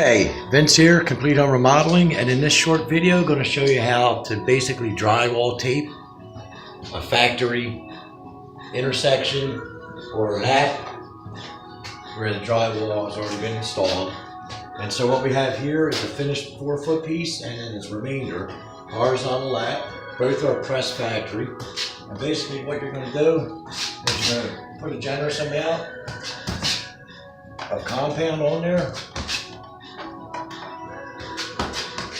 Hey, Vince here, Complete Home Remodeling, and in this short video, I'm going to show you how to basically drywall tape a factory intersection or lap where the drywall has already been installed. And so what we have here is a finished 4-foot piece and then its remainder, horizontal lap. Both are press factory. And basically what you're going to do is you're going to put a generous amount of compound on there.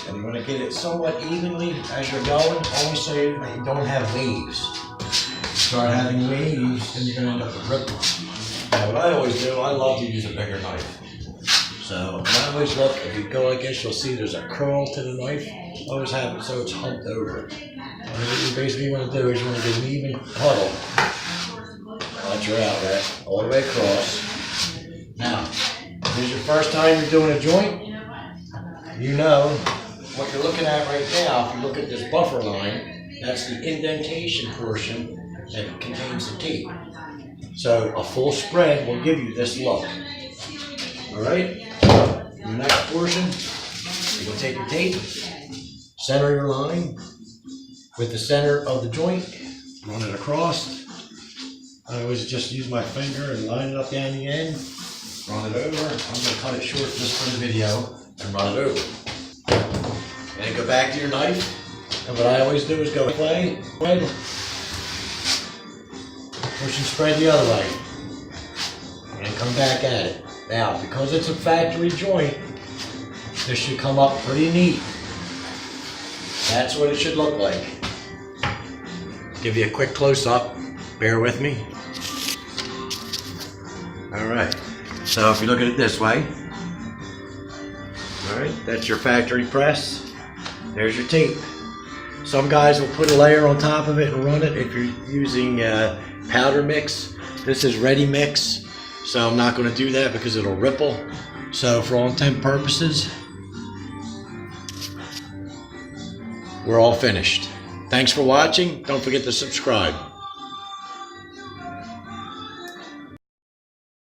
And you're going to get it somewhat evenly as you're going, only so that you don't have waves. Start having waves, and you're going to end up with ripples. Now, what I always do, I love to use a bigger knife. So, I always look, if you go like this, you'll see there's a curl to the knife. Always have it so it's humped over. And what you basically want to do is you want to get an even puddle at your outlet, all the way across. Now, if this is your first time you're doing a joint, you know what you're looking at right now. If you look at this buffer line, that's the indentation portion that contains the tape. So a full spread will give you this look. Alright? The next portion, you're going to take your tape, center your line with the center of the joint, run it across. I always just use my finger and line it up down the end, run it over. I'm going to cut it short just for the video and run it over. And go back to your knife, and what I always do is go play, push and spread the other way, and come back at it. Now, because it's a factory joint, this should come up pretty neat. That's what it should look like. Give you a quick close-up, bear with me. Alright, so if you look at it this way, alright, that's your factory press. There's your tape. Some guys will put a layer on top of it and run it if you're using powder mix. This is ready mix, so I'm not going to do that because it'll ripple. So for all intent and purposes, we're all finished. Thanks for watching. Don't forget to subscribe.